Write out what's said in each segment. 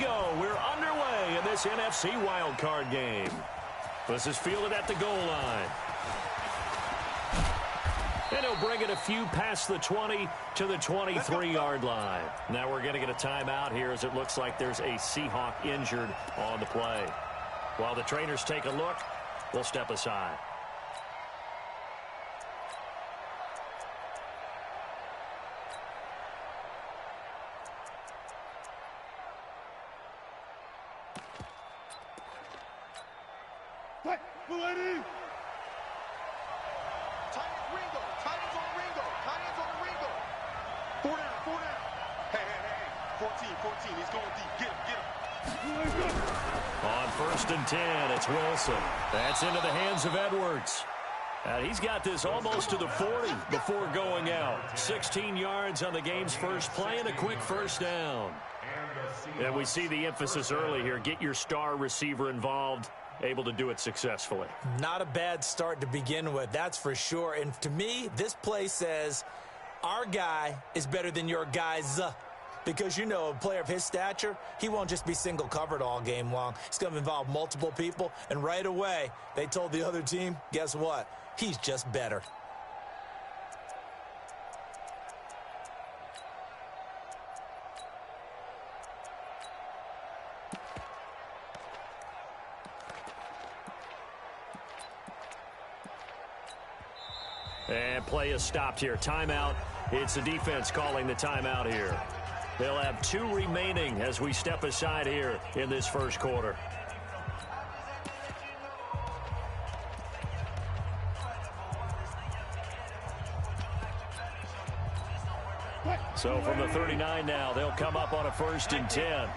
go. We're underway in this NFC wildcard game. This is fielded at the goal line. And he'll bring it a few past the 20 to the 23-yard line. Now we're going to get a timeout here as it looks like there's a Seahawk injured on the play. While the trainers take a look, we'll step aside. On 1st and 10, it's Wilson. That's into the hands of Edwards. And he's got this almost to the 40 before going out. 16 yards on the game's first play and a quick first down. And we see the emphasis early here. Get your star receiver involved. Able to do it successfully. Not a bad start to begin with, that's for sure. And to me, this play says our guy is better than your guys. Because, you know, a player of his stature, he won't just be single covered all game long. He's going to involve multiple people. And right away, they told the other team, guess what? He's just better. And play is stopped here. Timeout. It's the defense calling the timeout here. They'll have 2 remaining as we step aside here in this first quarter. So from the 39 now, they'll come up on a 1st and 10.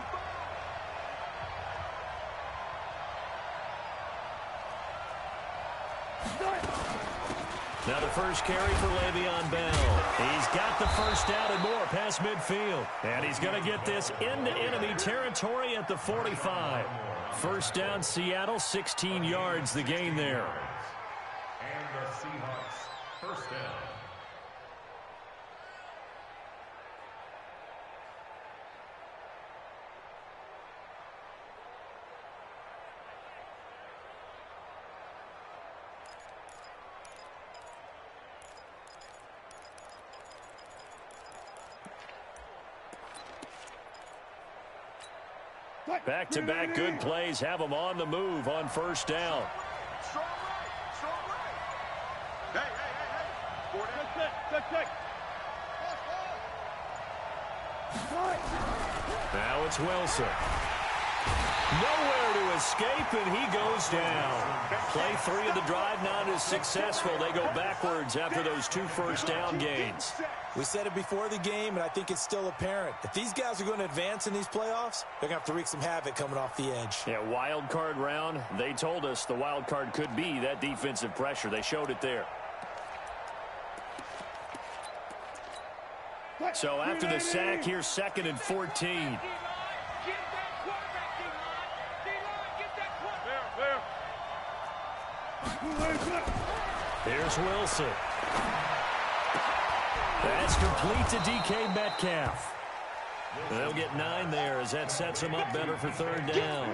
Now the first carry for Le'Veon Bell. He's got the first down and more past midfield. And he's going to get this into enemy territory at the 45. First down, Seattle, 16 yards, the gain there. And the Seahawks, first down. Back-to-back good plays have them on the move on first down. Strong right. Hey. Now it's Wilson. Nowhere to escape, and he goes down. Play 3 of the drive not as successful. They go backwards after those 2 first down gains. We said it before the game, and I think it's still apparent. If these guys are going to advance in these playoffs, they're going to have to wreak some havoc coming off the edge. Yeah, wild card round. They told us the wild card could be that defensive pressure. They showed it there. So after the sack, here's 2nd and 14. Here's Wilson. That's complete to DK Metcalf. They'll get 9 there as that sets him up better for 3rd down.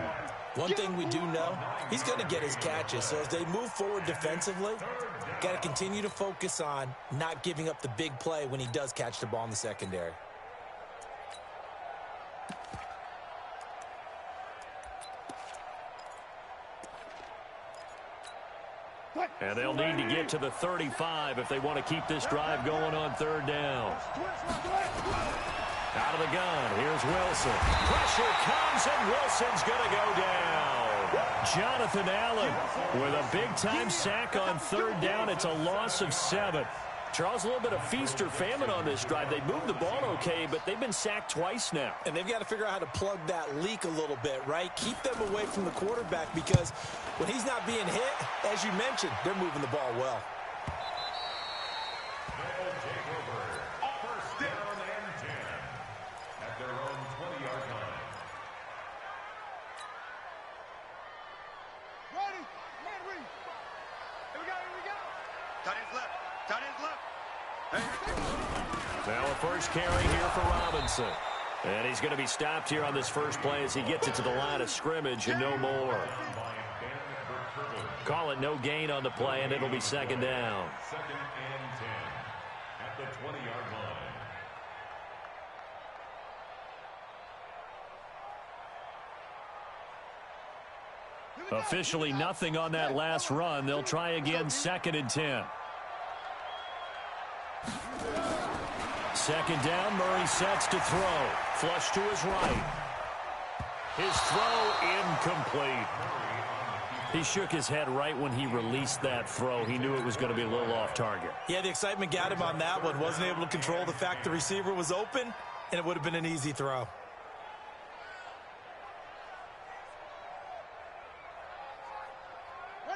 One thing we do know, he's going to get his catches. So as they move forward defensively, got to continue to focus on not giving up the big play when he does catch the ball in the secondary. And they'll need to get to the 35 if they want to keep this drive going on 3rd down. Out of the gun, here's Wilson. Pressure comes, and Wilson's going to go down. Jonathan Allen with a big-time sack on 3rd down. It's a loss of 7. Charles, a little bit of feast or famine on this drive. They moved the ball okay, but they've been sacked twice now. And they've got to figure out how to plug that leak a little bit, right? Keep them away from the quarterback because when he's not being hit, as you mentioned, they're moving the ball well. They'll take over. First down and 10 at their own 20-yard line. Ready. Here we go. Tight ends left. Now a first carry here for Robinson. And he's going to be stopped here on this first play as he gets it to the line of scrimmage and no more. Call it no gain on the play, and it'll be second down. Second and 10 at the 20-yard line. Officially nothing on that last run. They'll try again, second and 10. Second down, Murray sets to throw. Flush to his right. His throw incomplete. He shook his head right when he released that throw. He knew it was going to be a little off target. Yeah, the excitement got him on that one. Wasn't able to control the fact the receiver was open, and it would have been an easy throw.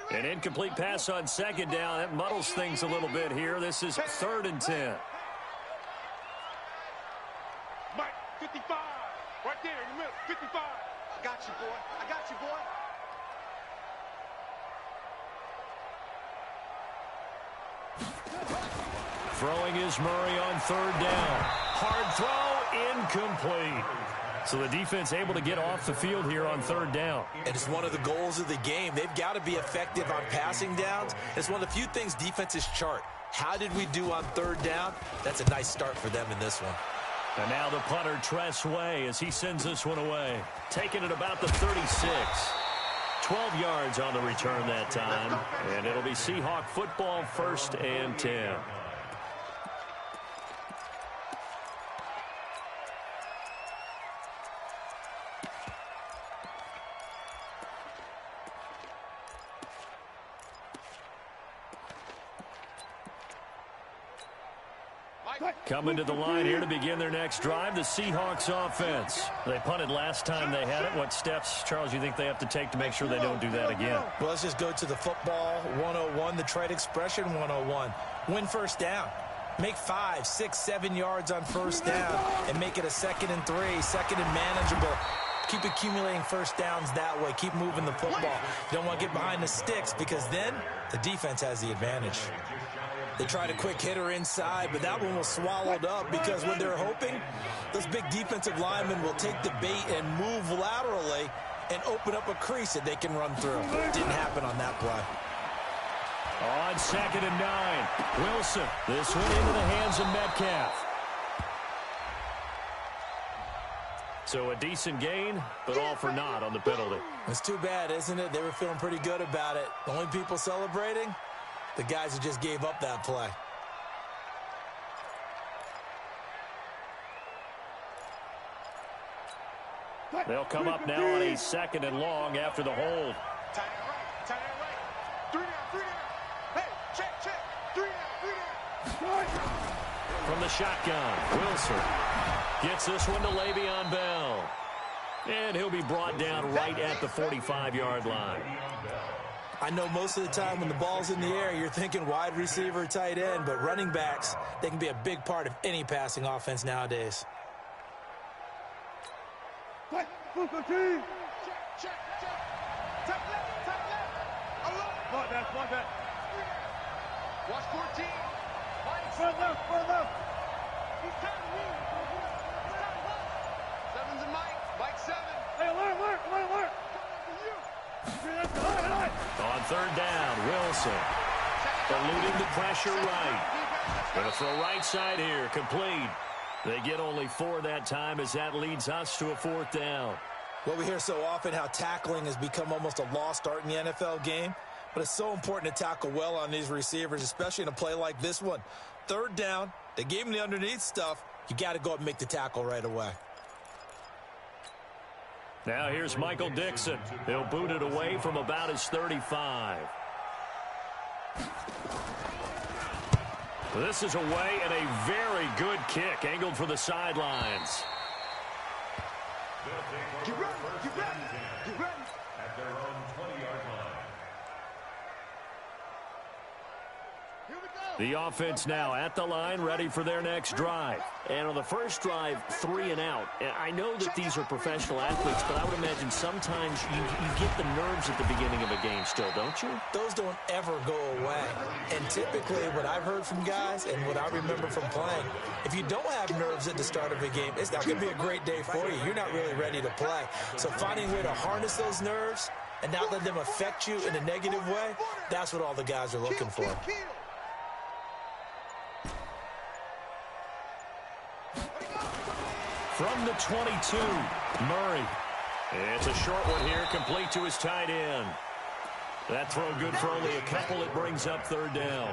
An incomplete pass on second down. That muddles things a little bit here. This is third and 10. Mike, 55. Right there in the middle, 55. I got you, boy. I got you, boy. Throwing is Murray on third down. Hard throw, incomplete. So the defense able to get off the field here on third down. And it's one of the goals of the game. They've got to be effective on passing downs. It's one of the few things defenses chart. How did we do on third down? That's a nice start for them in this one. And now the punter, Tress Way, as he sends this one away. Taking it about the 36. 12 yards on the return that time. And it'll be Seahawk football, first and 10. Coming to the line here to begin their next drive, the Seahawks offense. They punted last time they had it. What steps, Charles, you think they have to take to make sure they don't do that again? Well, let's just go to the football 101, the trade expression 101. Win first down. Make 5, 6, 7 yards on first down and make it a 2nd and 3, second and manageable. Keep accumulating first downs that way. Keep moving the football. You don't want to get behind the sticks because then the defense has the advantage. They tried a quick hitter inside, but that one was swallowed up because what they're hoping, those big defensive linemen will take the bait and move laterally and open up a crease that they can run through. Didn't happen on that play. On 2nd and 9, Wilson. This one into the hands of Metcalf. So a decent gain, but all for naught on the penalty. It's too bad, isn't it? They were feeling pretty good about it. The only people celebrating, the guys who just gave up that play. They'll come up now on a 2nd and long after the hold. Tight end right, tight end right. 3 down, 3 down. Hey, check. 3 down, 3 down. From the shotgun, Wilson gets this one to Le'Veon Bell. And he'll be brought down right at the 45-yard line. I know most of the time when the ball's in the air, you're thinking wide receiver, tight end, but running backs, they can be a big part of any passing offense nowadays. Check. Top left. Allah. One back. Watch 14. Front left. He's trying to win. Seven's and Mike 7. Hey, alert. On third down, Wilson eluding the pressure right. Going to throw right side here, complete. They get only 4 that time as that leads us to a 4th down. Well, we hear so often how tackling has become almost a lost art in the NFL game, but it's so important to tackle well on these receivers, especially in a play like this one. 3rd down, they gave him the underneath stuff. You got to go up and make the tackle right away. Now here's Michael Dixon. He'll boot it away from about his 35. This is away and a very good kick angled for the sidelines. Get ready. At their own 20-yard line. The offense now at the line, ready for their next drive. And on the first drive, 3 and out. And I know that these are professional athletes, but I would imagine sometimes you get the nerves at the beginning of a game still, don't you? Those don't ever go away. And typically, what I've heard from guys and what I remember from playing, if you don't have nerves at the start of a game, it's not going to be a great day for you. You're not really ready to play. So finding a way to harness those nerves and not let them affect you in a negative way, that's what all the guys are looking for. From the 22, Murray. It's a short one here, complete to his tight end. That throw good for only a couple. It brings up 3rd down.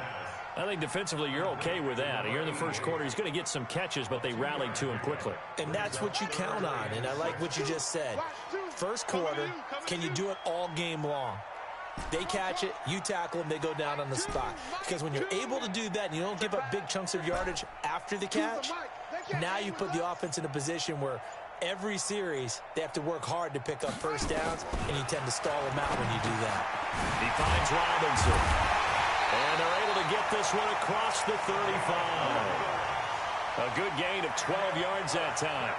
I think defensively you're okay with that. Here in the first quarter, he's going to get some catches, but they rallied to him quickly. And that's what you count on, and I like what you just said. First quarter, can you do it all game long? They catch it, you tackle them, they go down on the spot. Because when you're able to do that and you don't give up big chunks of yardage after the catch, now you put the offense in a position where every series they have to work hard to pick up first downs, and you tend to stall them out when you do that. He finds Robinson. And they're able to get this one across the 35. A good gain of 12 yards that time.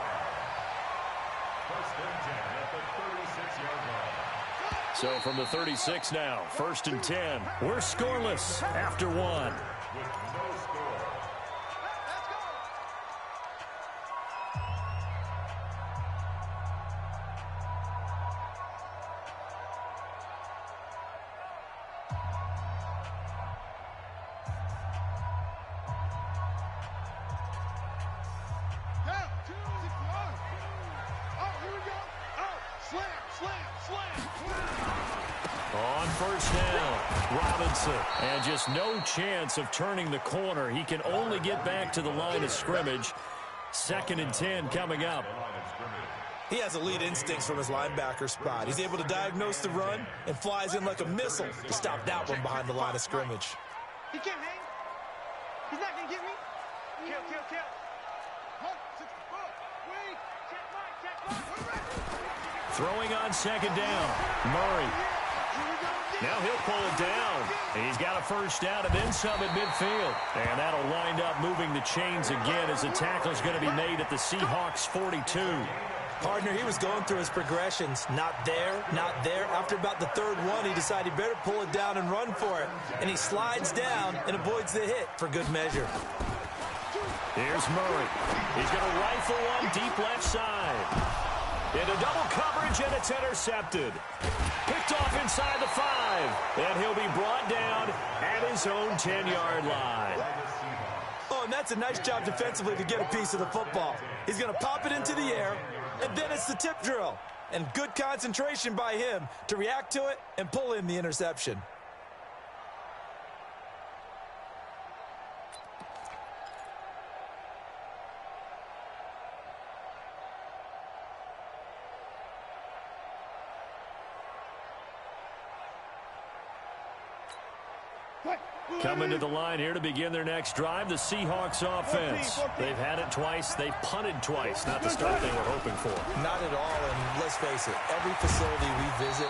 First and 10 at the 36-yard line. So from the 36 now, 1st and 10. We're scoreless after 1. With no score. On first down, Robinson. And just no chance of turning the corner. He can only get back to the line of scrimmage. 2nd and 10 coming up. He has elite instincts from his linebacker spot. He's able to diagnose the run and flies in like a missile to stop that one behind the line of scrimmage. He can't hang. He's not going to get me. Kill. Throwing on 2nd down, Murray. Now he'll pull it down. He's got a first down and then some at midfield. And that'll wind up moving the chains again as the tackle's going to be made at the Seahawks 42. Partner, he was going through his progressions. Not there, not there. After about the 3rd one, he decided he better pull it down and run for it. And he slides down and avoids the hit for good measure. Here's Murray. He's going to rifle one deep left side. Into double coverage, and it's intercepted. Picked off inside the 5. And he'll be brought down at his own 10-yard line. Oh, and that's a nice job defensively to get a piece of the football. He's going to pop it into the air, and then it's the tip drill. And good concentration by him to react to it and pull in the interception. Coming to the line here to begin their next drive, the Seahawks offense. They've had it twice. They've punted twice. Not the start they were hoping for. Not at all, and let's face it, every facility we visit,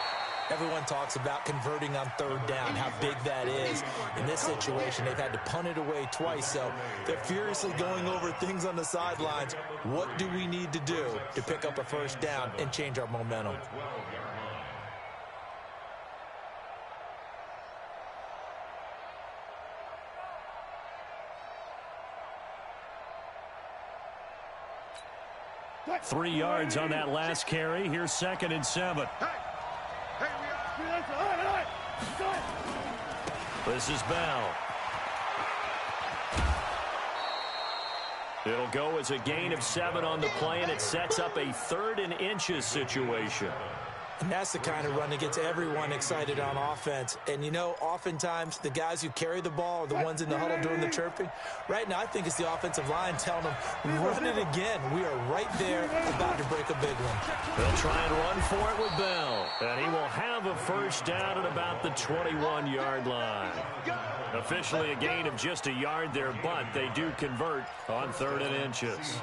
everyone talks about converting on 3rd down, how big that is. In this situation, they've had to punt it away twice, so they're furiously going over things on the sidelines. What do we need to do to pick up a first down and change our momentum? What? 3 yards on that last carry. Here's 2nd and 7. This is Bell. It'll go as a gain of 7 on the play, and it sets up a 3rd and inches situation. And that's the kind of run that gets everyone excited on offense. And, you know, oftentimes the guys who carry the ball are the ones in the huddle doing the chirping. Right now, I think it's the offensive line telling them, run it again. We are right there about to break a big one. They'll try and run for it with Bell. And he will have a first down at about the 21-yard line. Officially a gain of just a yard there, but they do convert on 3rd and inches.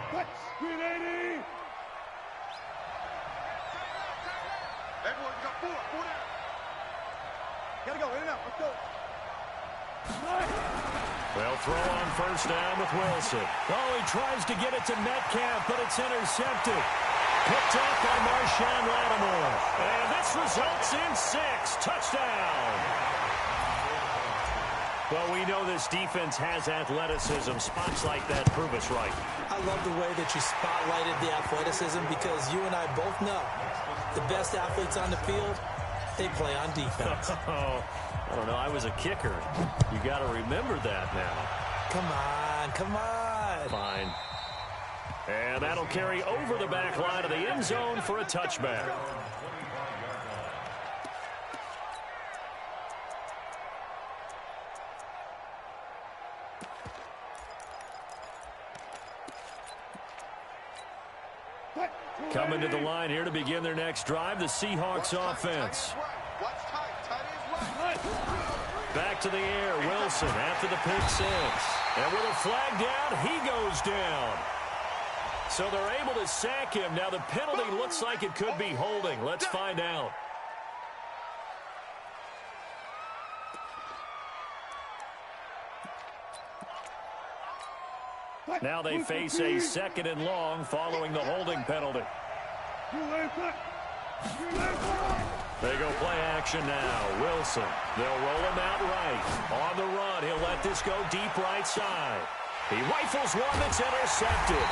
Gotta go, in and out, let's go. They'll throw on first down with Wilson. Oh, he tries to get it to Metcalf, but it's intercepted. Picked up by Marshawn Lattimore. And this results in 6. Touchdown. Well, we know this defense has athleticism. Spots like that prove us right. I love the way that you spotlighted the athleticism because you and I both know the best athletes on the field, they play on defense. Oh, I don't know. I was a kicker. You got to remember that now. Come on, come on. Fine. And that'll carry over the back line of the end zone for a touchback. Coming to the line here to begin their next drive, the Seahawks offense. Back to the air, Wilson after the pick 6. And with a flag down, he goes down. So they're able to sack him. Now the penalty looks like it could be holding. Let's find out. Now they face a 2nd and long following the holding penalty. They go play action now. Wilson. They'll roll him out right. On the run, he'll let this go deep right side. He rifles one that's intercepted.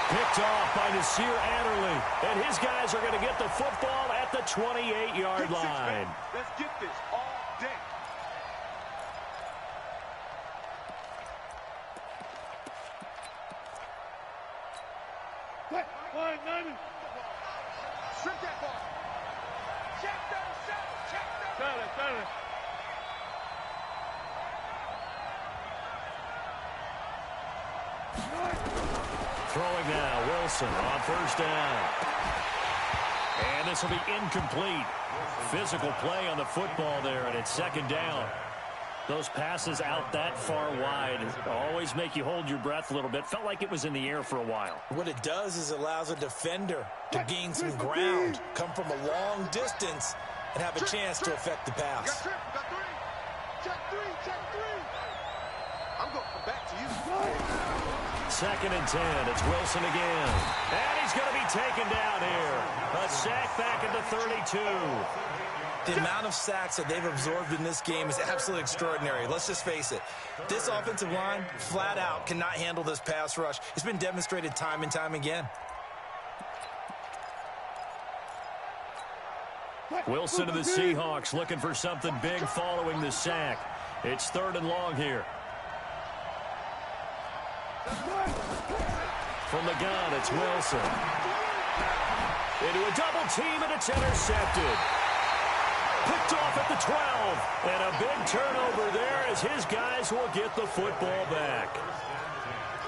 Picked off by Nasir Adderley. And his guys are going to get the football at the 28-yard line. Let's get this all day. Strip that ball. Check down, check down. Got it. Throwing now, Wilson on first down. And this will be incomplete. Physical play on the football there, and it's 2nd down. Those passes out that far wide always make you hold your breath a little bit. Felt like it was in the air for a while. What it does is allows a defender to gain some ground, come from a long distance, and have a chance to affect the pass. Got 3. Check 3. I'm going to come back to you. 2nd and 10. It's Wilson again. And he's going to be taken down here. A sack back at the 32. The amount of sacks that they've absorbed in this game is absolutely extraordinary. Let's just face it. This offensive line, flat out, cannot handle this pass rush. It's been demonstrated time and time again. Wilson to the Seahawks looking for something big following the sack. It's 3rd and long here. From the gun, it's Wilson. Into a double team, and it's intercepted. Picked off at the 12. And a big turnover there as his guys will get the football back.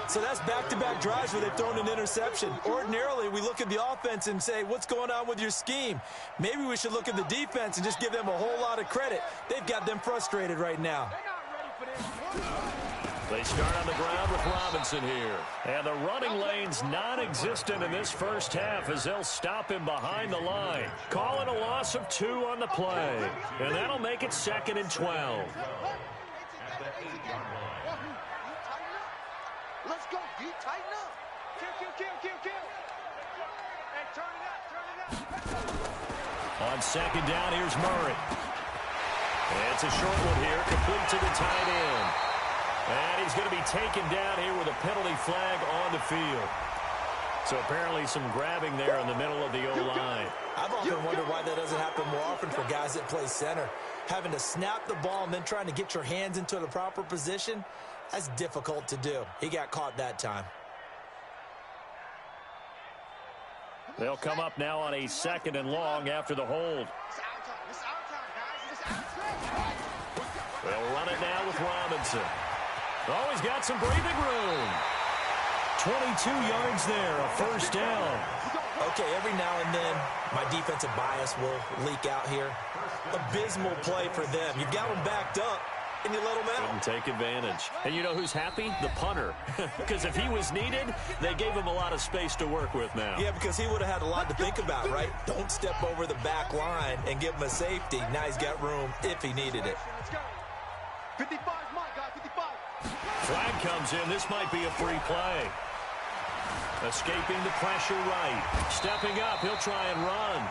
So that's back-to-back drives where they've thrown an interception. Ordinarily, we look at the offense and say, what's going on with your scheme? Maybe we should look at the defense and just give them a whole lot of credit. They've got them frustrated right now. They start on the ground with Robinson here. And the running lane's non-existent in this first half as they'll stop him behind the line. Calling a loss of 2 on the play. And that'll make it 2nd and 12. Let's go, D. Tighten up. Kill. And turn it up. On 2nd down, here's Murray. And it's a short one here, complete to the tight end. And he's going to be taken down here with a penalty flag on the field. So apparently some grabbing there in the middle of the O-line. I've often wondered why that doesn't happen more often for guys that play center. Having to snap the ball and then trying to get your hands into the proper position, that's difficult to do. He got caught that time. They'll come up now on a 2nd and long after the hold. They'll run it now with Robinson. Oh, he's got some breathing room. 22 yards there, a first down. Okay, every now and then, my defensive bias will leak out here. Abysmal play for them. You've got them backed up, and you let them out. Couldn't take advantage. And you know who's happy? The punter. Because if he was needed, they gave him a lot of space to work with now. Yeah, because he would have had a lot to think about, right? Don't step over the back line and give him a safety. Now he's got room if he needed it. 55, my guy, 55. Flag comes in. This might be a free play. Escaping the pressure right. Stepping up. He'll try and run.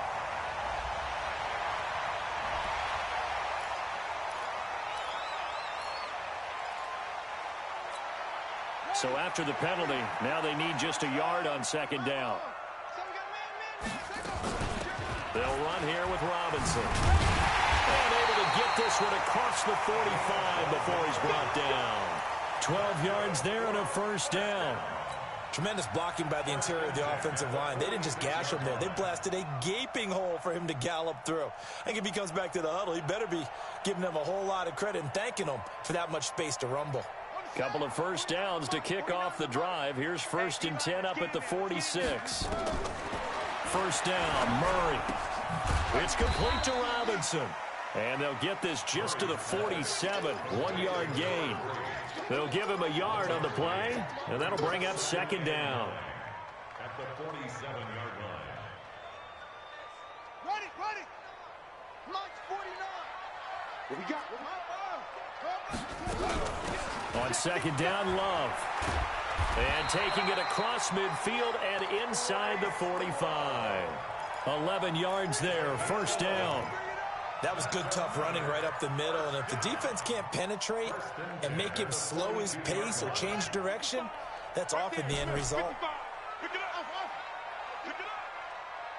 So after the penalty, now they need just a yard on second down. They'll run here with Robinson. And able to get this one across the 45 before he's brought down. 12 yards there and a first down. Tremendous blocking by the interior of the offensive line. They didn't just gash him there. They blasted a gaping hole for him to gallop through. I think if he comes back to the huddle, he better be giving them a whole lot of credit and thanking them for that much space to rumble. Couple of first downs to kick off the drive. Here's 1st and 10 up at the 46. First down, Murray. It's complete to Robinson. And they'll get this just to the 47, 1-yard gain. They'll give him a yard on the play, and that'll bring up second down. At the 47-yard line. Ready. Mike's 49. What we got? On second down, Love. And taking it across midfield and inside the 45. 11 yards there, first down. That was good, tough running right up the middle. And if the defense can't penetrate and make him slow his pace or change direction, that's often the end result. Pick it up.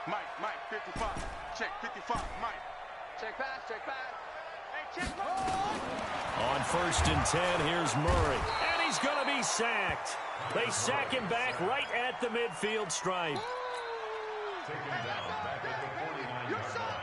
Mike, 55. Check, 55, Mike. Check pass. Hey, check pass. On 1st and 10, here's Murray. And he's going to be sacked. They sack him back right at the midfield stripe. Taken down back at the 49-yard line.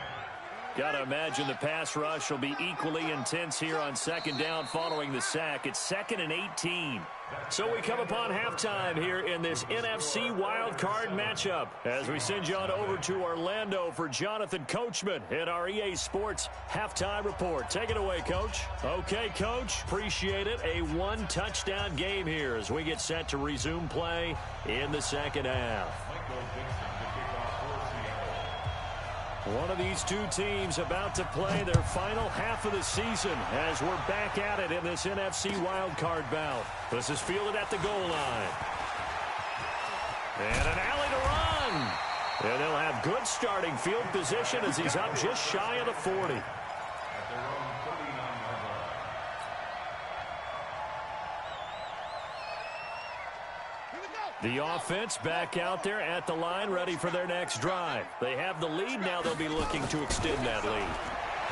Got to imagine the pass rush will be equally intense here on second down following the sack. It's 2nd and 18. So we come upon halftime here in this NFC wildcard matchup as we send you on over to Orlando for Jonathan Coachman in our EA Sports halftime report. Take it away, Coach. Okay, Coach. Appreciate it. A one-touchdown game here as we get set to resume play in the second half. One of these two teams about to play their final half of the season as we're back at it in this NFC wildcard bout. This is fielded at the goal line. And an alley to run. And they'll have good starting field position as he's up just shy of the 40. The offense back out there at the line, ready for their next drive. They have the lead. Now they'll be looking to extend that lead.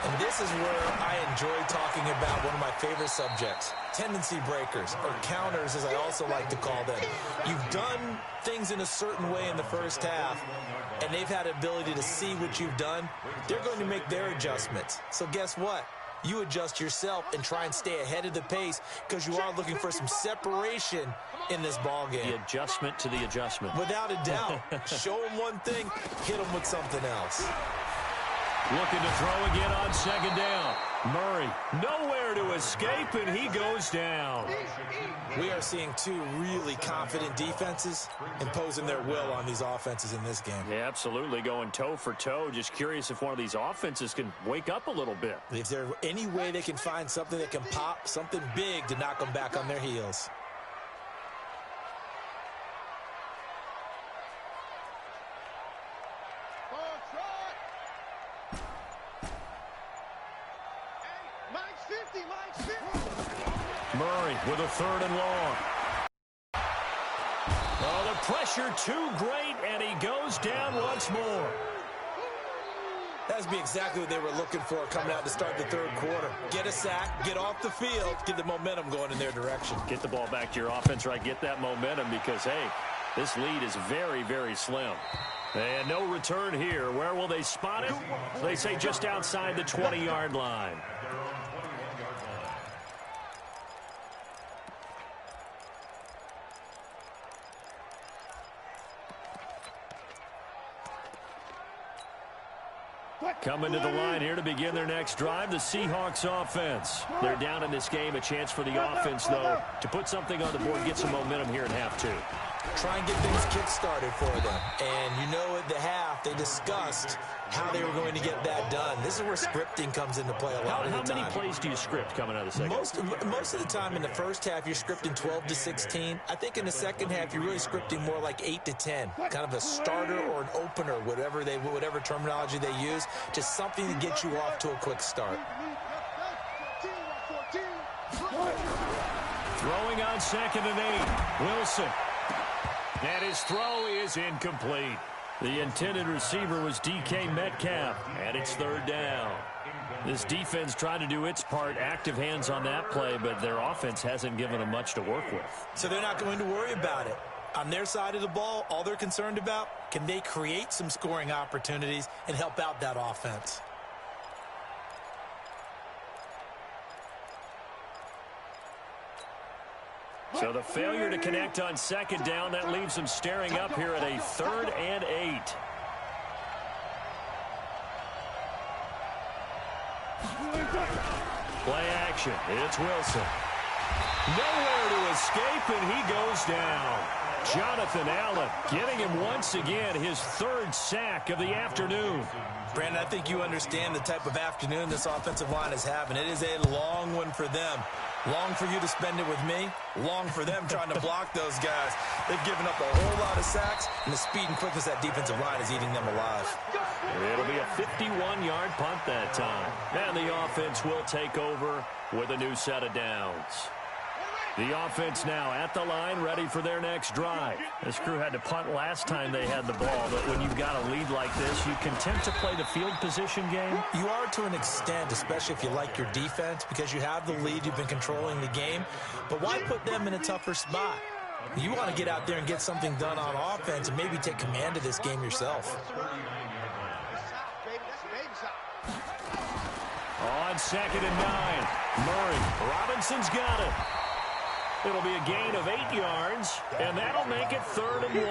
And this is where I enjoy talking about one of my favorite subjects, tendency breakers, or counters as I also like to call them. You've done things in a certain way in the first half, and they've had the ability to see what you've done. They're going to make their adjustments. So guess what? You adjust yourself and try and stay ahead of the pace because you are looking for some separation in this ball game. The adjustment to the adjustment. Without a doubt. Show them one thing, hit them with something else. Looking to throw again on second down. Murray, nowhere to escape, and he goes down. We are seeing two really confident defenses imposing their will on these offenses in this game. Yeah, absolutely, going toe for toe. Just curious if one of these offenses can wake up a little bit. If there's any way they can find something that can pop, something big to knock them back on their heels. Murray with a 3rd and long. Oh, the pressure too great, and he goes down once more. That would be exactly what they were looking for coming out to start the third quarter. Get a sack, get off the field, get the momentum going in their direction. Get the ball back to your offense, right? Get that momentum because, hey, this lead is very, very slim. And no return here. Where will they spot it? They say just outside the 20-yard line. Coming to the line here to begin their next drive, the Seahawks offense. They're down in this game. A chance for the offense, though, to put something on the board, get some momentum here in half two. Try and get things kick-started for them. And you know at the half, they discussed how they were going to get that done. This is where scripting comes into play a lot of the time. How many plays do you script coming out of the second? Most of the time in the first half, you're scripting 12 to 16. I think in the second half, you're really scripting more like 8 to 10. Kind of a starter or an opener, whatever terminology they use. Just something to get you off to a quick start. Throwing on 2nd and 8. Wilson. And his throw is incomplete. The intended receiver was DK Metcalf, and it's 3rd down. This defense tried to do its part, active hands on that play, but their offense hasn't given them much to work with. So they're not going to worry about it. On their side of the ball, all they're concerned about, can they create some scoring opportunities and help out that offense? So the failure to connect on 2nd down, that leaves them staring up here at a 3rd and 8. Play action. It's Wilson. Nowhere to escape, and he goes down. Jonathan Allen getting him once again his 3rd sack of the afternoon. Brandon, I think you understand the type of afternoon this offensive line is having. It is a long one for them. Long for you to spend it with me. Long for them trying to block those guys. They've given up a whole lot of sacks, and the speed and quickness of that defensive line is eating them alive. It'll be a 51-yard punt that time. And the offense will take over with a new set of downs. The offense now at the line, ready for their next drive. This crew had to punt last time they had the ball, but when you've got a lead like this, you content to play the field position game? You are to an extent, especially if you like your defense, because you have the lead, you've been controlling the game. But why put them in a tougher spot? You want to get out there and get something done on offense and maybe take command of this game yourself. On 2nd and 9, Murray. Robinson's got it. It'll be a gain of 8 yards, and that'll make it 3rd and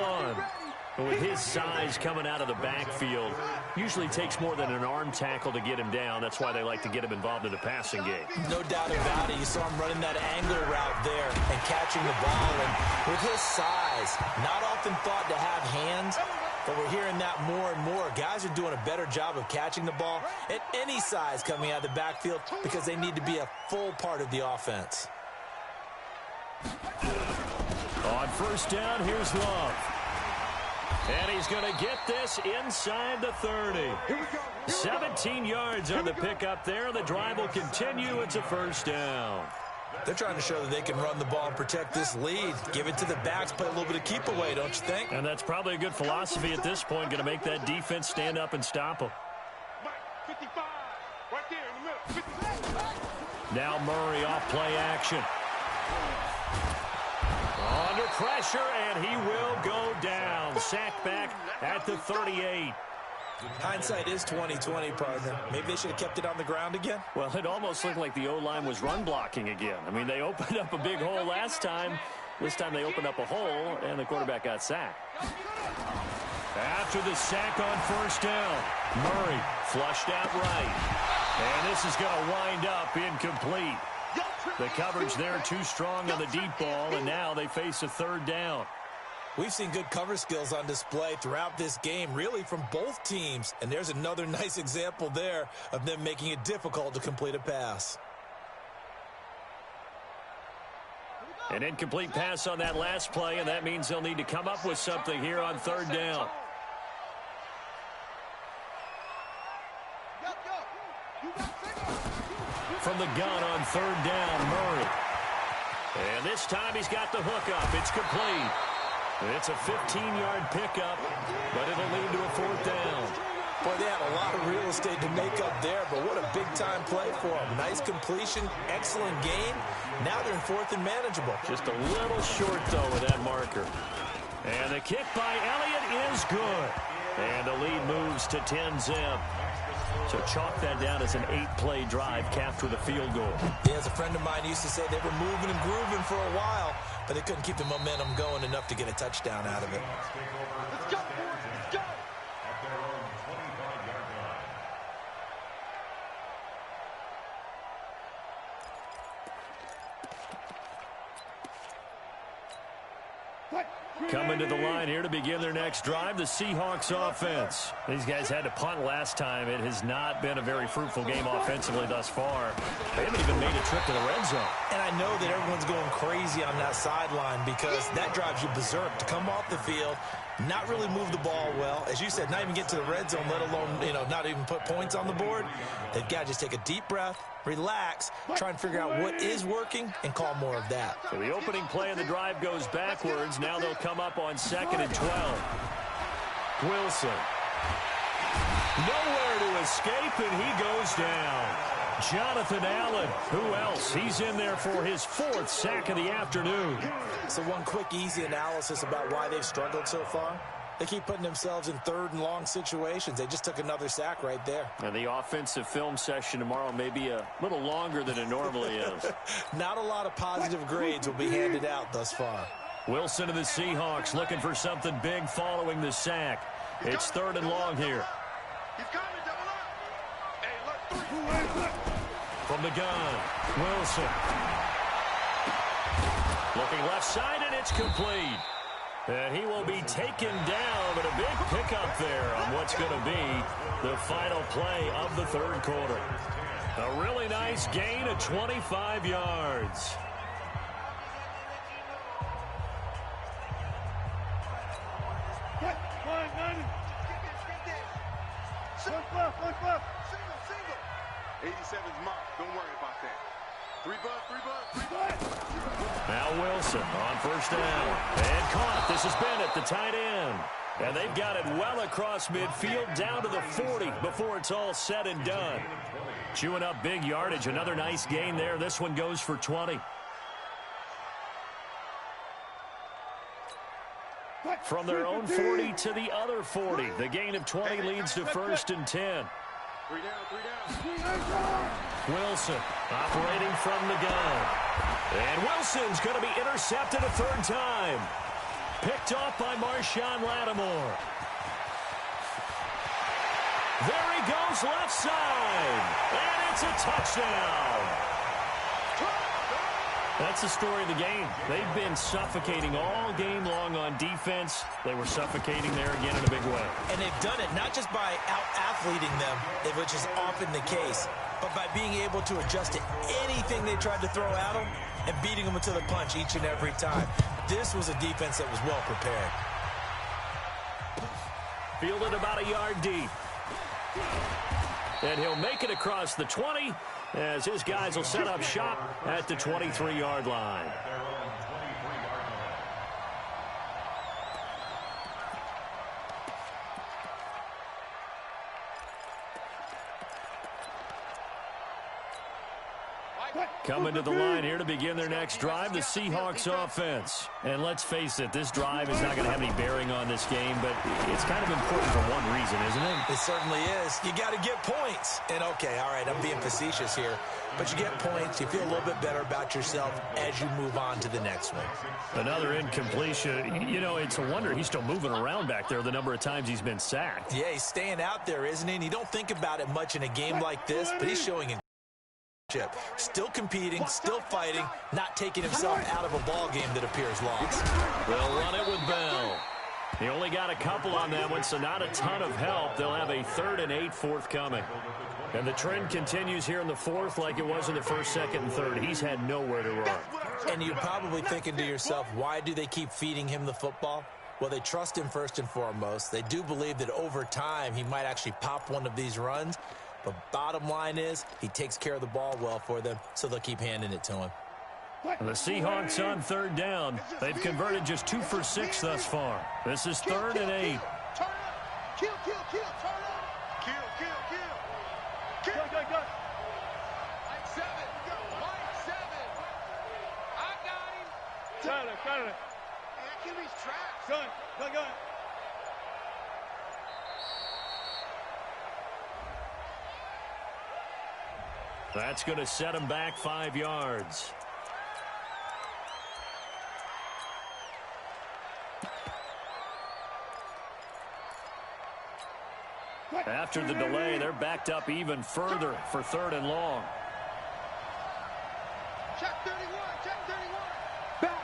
1. With his size coming out of the backfield, usually takes more than an arm tackle to get him down. That's why they like to get him involved in the passing game. No doubt about it. You saw him running that angle route there and catching the ball. And with his size, not often thought to have hands, but we're hearing that more and more. Guys are doing a better job of catching the ball at any size coming out of the backfield because they need to be a full part of the offense. On 1st down, here's Love. And he's going to get this inside the 30. 17 yards on the pickup there. The drive will continue. It's a 1st down. They're trying to show that they can run the ball and protect this lead. Give it to the backs, play a little bit of keep away, don't you think? And that's probably a good philosophy at this point, going to make that defense stand up and stop them. 55, right there in the middle. 55. Now Murray off play action. Under pressure, and he will go down. Sacked back at the 38. Hindsight is 20/20, partner. Maybe they should have kept it on the ground again. Well, it almost looked like the O-line was run blocking again. I mean, they opened up a big hole last time. This time they opened up a hole, and the quarterback got sacked. After the sack on 1st down, Murray flushed out right. And this is going to wind up incomplete. The coverage there too strong on the deep ball, and now they face a 3rd down. We've seen good cover skills on display throughout this game, really from both teams. And there's another nice example there of them making it difficult to complete a pass. An incomplete pass on that last play, and that means they'll need to come up with something here on 3rd down. From the gun on 3rd down, Murray. And this time he's got the hook up. It's complete. It's a 15-yard pickup, but it'll lead to a 4th down. Boy, they had a lot of real estate to make up there, but what a big-time play for them. Nice completion, excellent game. Now they're in 4th and manageable. Just a little short, though, with that marker. And the kick by Elliott is good. And the lead moves to 10-zip. So chalk that down as an 8-play drive capped with a field goal. Yeah, as a friend of mine used to say, they were moving and grooving for a while, but they couldn't keep the momentum going enough to get a touchdown out of it. Let's go, boys. Let's go. At their own 25-yard line. Coming to the line here to begin their next drive, the Seahawks offense. These guys had to punt last time. It has not been a very fruitful game offensively thus far. They haven't even made a trip to the red zone. And I know that everyone's going crazy on that sideline because that drives you berserk to come off the field, not really move the ball well. As you said, not even get to the red zone, let alone, not even put points on the board. They've got to just take a deep breath, relax, try and figure out what is working, and call more of that. So the opening play of the drive goes backwards. Now they'll come up on 2nd and 12. Wilson. Nowhere to escape, and he goes down. Jonathan Allen. Who else? He's in there for his 4th sack of the afternoon. So one quick, easy analysis about why they've struggled so far. They keep putting themselves in 3rd and long situations. They just took another sack right there. And the offensive film session tomorrow may be a little longer than it normally is. Not a lot of positive grades will be handed out thus far. Wilson of the Seahawks looking for something big following the sack. It's 3rd and long here. From the gun, Wilson. Looking left side, and it's complete. And he will be taken down, but a big pickup there on what's going to be the final play of the 3rd quarter. A really nice gain of 25 yards. Look left. Single. 87's marked. Don't worry about that. 3 bucks. Now Wilson on 1st down. And caught. This is Bennett, the tight end. And they've got it well across midfield down to the 40 before it's all said and done. Chewing up big yardage. Another nice gain there. This one goes for 20. From their own 40 to the other 40. The gain of 20 leads to 1st and 10. 3 down. Wilson operating from the gun. And Wilson's going to be intercepted a 3rd time. Picked off by Marshawn Lattimore. There he goes left side. And it's a touchdown. That's the story of the game. They've been suffocating all game long on defense. They were suffocating there again in a big way. And they've done it not just by out-athleting them, which is often the case, but by being able to adjust to anything they tried to throw at them and beating them to the punch each and every time. This was a defense that was well prepared. Fielded about a yard deep. And he'll make it across the 20 as his guys will set up shop at the 23-yard line. Coming to the line here to begin their next drive, the Seahawks offense. And let's face it, this drive is not going to have any bearing on this game, but it's kind of important for one reason, isn't it? It certainly is. You got to get points. And, okay, all right, I'm being facetious here. But you get points, you feel a little bit better about yourself as you move on to the next one. Another incompletion. You know, it's a wonder he's still moving around back there the number of times he's been sacked. Yeah, he's staying out there, isn't he? And you don't think about it much in a game like this, but he's showing still competing, still fighting, not taking himself out of a ball game that appears lost. They'll run it with Bell. He only got a couple on that one, so not a ton of help. They'll have a 3rd and 8 forthcoming. And the trend continues here in the 4th like it was in the 1st, 2nd, and 3rd. He's had nowhere to run. And you're probably thinking to yourself, why do they keep feeding him the football? Well, they trust him first and foremost. They do believe that over time he might actually pop one of these runs. But bottom line is, he takes care of the ball well for them, so they'll keep handing it to him. And the Seahawks on 3rd down. They've converted just 2 for 6 thus far. This is 3rd and 8. Kill. Turn up. Kill. Go. Mike 7. I got him. Got it. Hey, QB's trapped. Go. That's going to set him back 5 yards. After the delay, they're backed up even further for 3rd and long. Check 31. Back.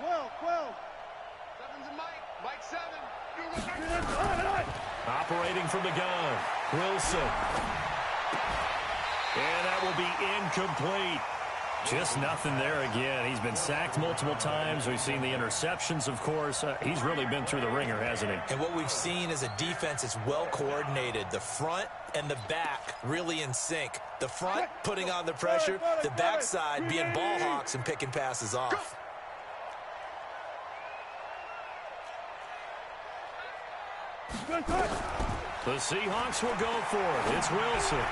12. Seven's a Mike. Mike 7. Operating from the gun, Wilson. And that will be incomplete. Just nothing there again. He's been sacked multiple times. We've seen the interceptions, of course. He's really been through the ringer, hasn't he? And what we've seen is a defense that's well coordinated. The front and the back really in sync. The front putting on the pressure, the backside being ball hawks and picking passes off. The Seahawks will go for it. It's Wilson.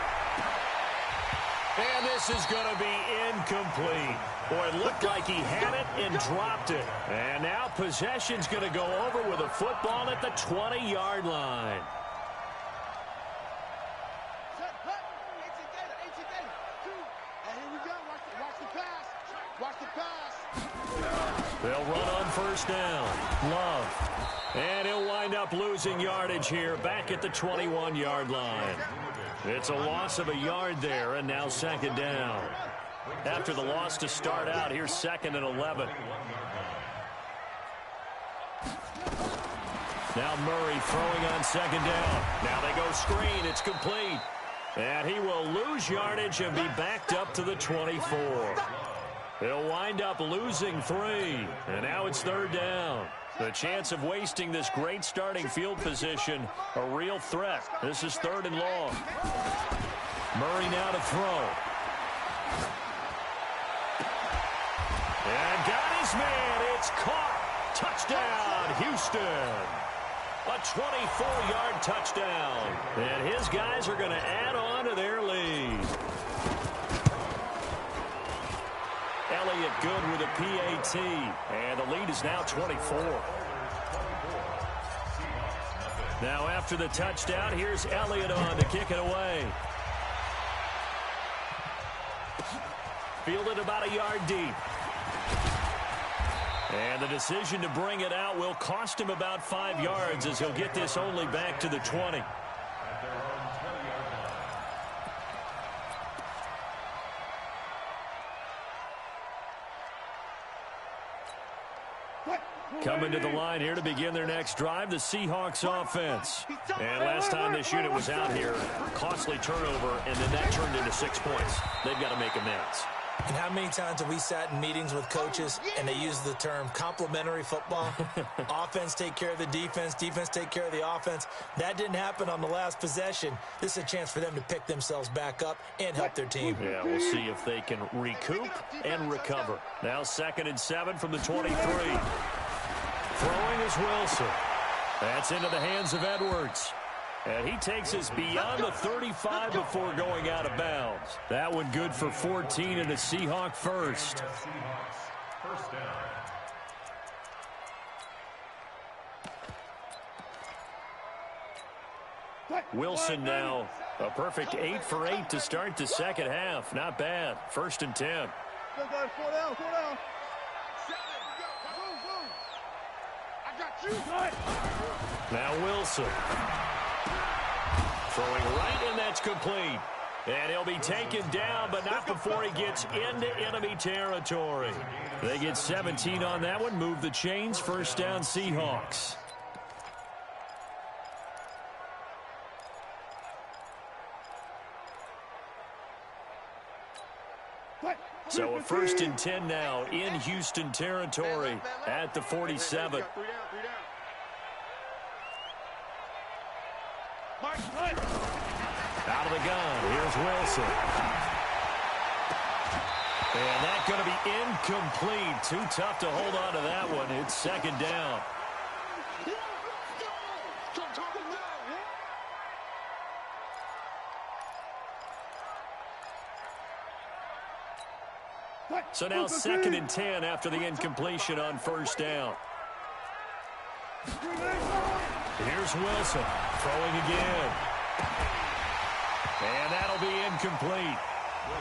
And this is going to be incomplete. Boy, it looked like he had it and dropped it. And now possession's going to go over with a football at the 20-yard line. They'll run on first down. Love. And he'll wind up losing yardage here back at the 21-yard line. It's a loss of a yard there, and now second down. After the loss to start out, here's 2nd and 11. Now Murray throwing on second down. Now they go screen. It's complete. And he will lose yardage and be backed up to the 24. He'll wind up losing 3. And now it's third down. The chance of wasting this great starting field position, a real threat. This is 3rd and long. Murray now to throw. And got his man. It's caught. Touchdown, Houston. A 24-yard touchdown. And his guys are going to add on to their lead. Elliott good with a PAT, and the lead is now 24. Now after the touchdown, here's Elliott on to kick it away. Fielded about a yard deep. And the decision to bring it out will cost him about 5 yards as he'll get this only back to the 20. Coming to the line here to begin their next drive, the Seahawks offense. And last time this unit was out here, costly turnover, and then that turned into 6 points. They've got to make amends. And how many times have we sat in meetings with coaches and they use the term complementary football? Offense take care of the defense, defense take care of the offense. That didn't happen on the last possession. This is a chance for them to pick themselves back up and help their team. Yeah, we'll see if they can recoup and recover. Now 2nd and 7 from the 23. Throwing is Wilson. That's into the hands of Edwards. And he takes us beyond the 35 before going out of bounds. That one good for 14 and a Seahawk first. First down. Wilson now a perfect 8 for 8 to start the second half. Not bad. 1st and 10. 4 down. I got you. Now Wilson. Throwing right, and that's complete. And he'll be taken down, but not before he gets into enemy territory. They get 17 on that one. Move the chains. First down, Seahawks. So a 1st and 10 now in Houston territory at the 47. Out of the gun, here's Wilson. And that's going to be incomplete. Too tough to hold on to that one. It's 2nd down. So now 2nd and 10 after the incompletion on first down. Here's Wilson throwing again. And that'll be incomplete.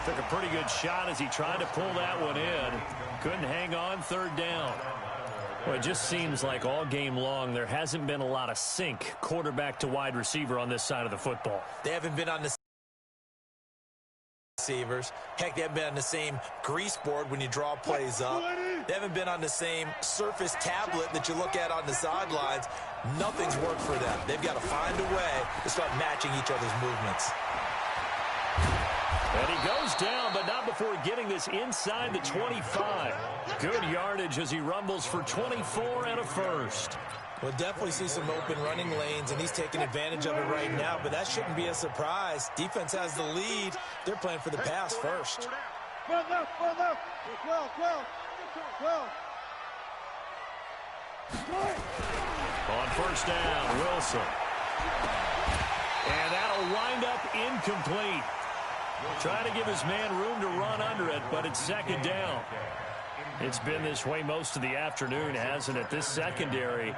Took a pretty good shot as he tried to pull that one in. Couldn't hang on, 3rd down. Well, it just seems like all game long there hasn't been a lot of sync quarterback to wide receiver on this side of the football. They haven't been on the receivers. Heck, they haven't been on the same grease board when you draw plays up. They haven't been on the same surface tablet that you look at on the sidelines. Nothing's worked for them. They've got to find a way to start matching each other's movements. And he goes down, but not before getting this inside the 25. Good yardage as he rumbles for 24 and a first. We'll definitely see some open running lanes, and he's taking advantage of it right now, but that shouldn't be a surprise. Defense has the lead. They're playing for the pass first. 12, 12. On first down, Wilson. And that'll wind up incomplete. Trying to give his man room to run under it, but it's second down. It's been this way most of the afternoon, hasn't it? This secondary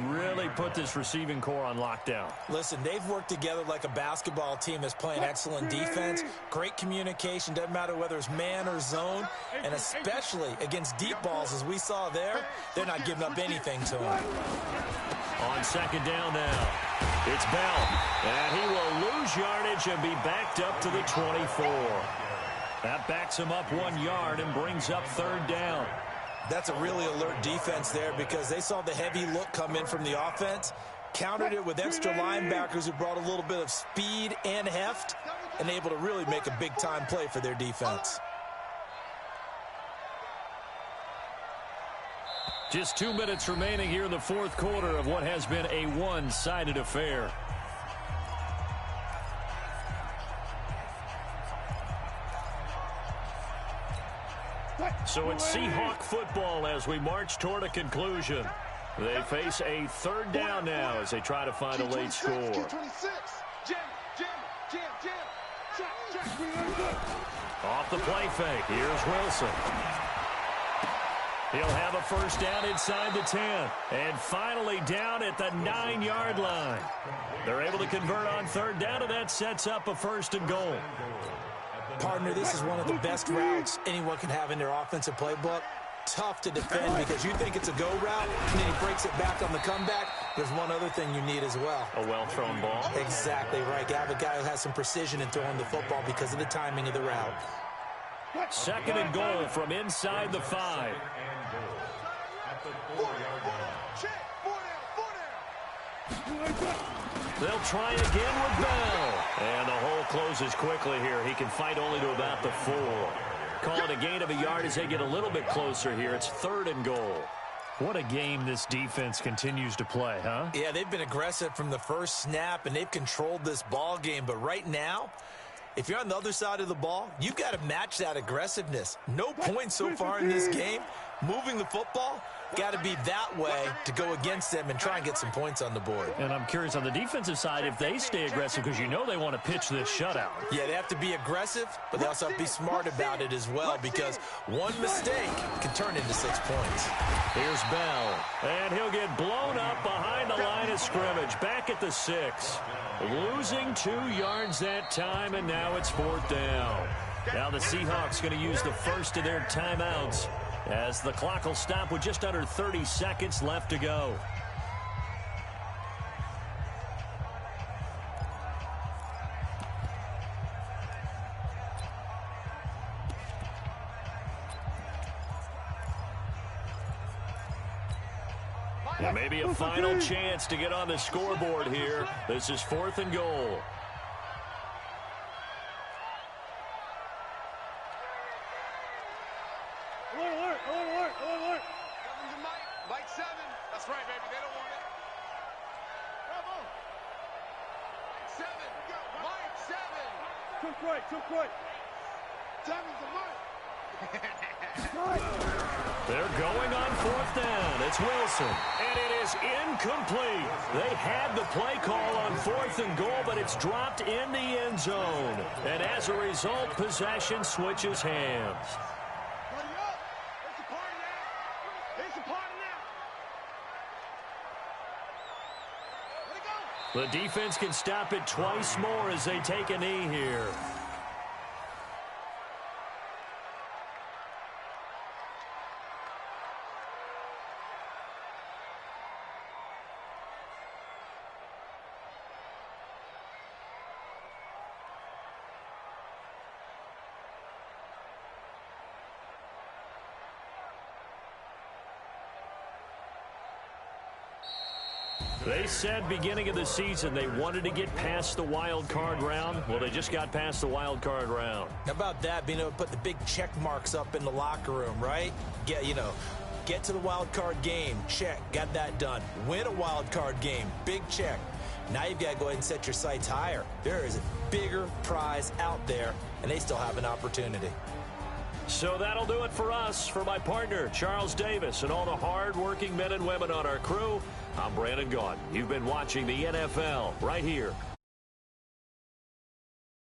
really put this receiving core on lockdown. Listen, they've worked together like a basketball team that's playing excellent defense. Great communication, doesn't matter whether it's man or zone, and especially against deep balls, as we saw there, they're not giving up anything to them. On second down now, it's Bell, and he will lose yardage and be backed up to the 24. That backs him up 1 yard and brings up third down. That's a really alert defense there because they saw the heavy look come in from the offense, countered it with extra linebackers who brought a little bit of speed and heft, and able to really make a big-time play for their defense. Just 2 minutes remaining here in the fourth quarter of what has been a one-sided affair. So it's Seahawk football as we march toward a conclusion. They face a third down now as they try to find a late score. Off the play fake, here's Wilson. He'll have a first down inside the 10. And finally down at the 9-yard line. They're able to convert on third down, and that sets up a first and goal. Partner, this is one of the best routes anyone can have in their offensive playbook. Tough to defend because you think it's a go route, and then he breaks it back on the comeback. There's one other thing you need as well. A well-thrown ball. Exactly right. You have a guy who has some precision in throwing the football because of the timing of the route. Second and goal from inside the 5. They'll try again with Bell. And the hole closes quickly here. He can fight only to about the 4. Call it a gain of a yard as they get a little bit closer here. It's third and goal. What a game this defense continues to play, huh? Yeah, they've been aggressive from the first snap, and they've controlled this ball game. But right now, if you're on the other side of the ball, you've got to match that aggressiveness. No points so far in this game. Moving the football, got to be that way to go against them and try and get some points on the board. And I'm curious on the defensive side if they stay aggressive because you know they want to pitch this shutout. Yeah, they have to be aggressive, but they also have to be smart about it as well because one mistake can turn into 6 points. Here's Bell, and he'll get blown up behind the line of scrimmage, back at the 6. Losing 2 yards that time, and now it's fourth down. Now the Seahawks going to use the first of their timeouts as the clock will stop with just under 30 seconds left to go. And maybe a final chance to get on the scoreboard here. This is fourth and goal. Alert. Mike 7. That's right, baby. They don't want it. Bravo. 7. Mike 7. Took right. 7's the Mike. They're going on fourth down. It's Wilson. And it is incomplete. They had the play call on fourth and goal, but it's dropped in the end zone. And as a result, possession switches hands. The defense can stop it twice more as they take a knee here. They said beginning of the season they wanted to get past the wild card round. Well, they just got past the wild card round. How about that, being able to put the big check marks up in the locker room, right? Get to the wild card game, check, got that done. Win a wild card game, big check. Now you've got to go ahead and set your sights higher. There is a bigger prize out there, and they still have an opportunity. So that'll do it for us. For my partner, Charles Davis, and all the hard-working men and women on our crew, I'm Brandon Gaudin. You've been watching the NFL right here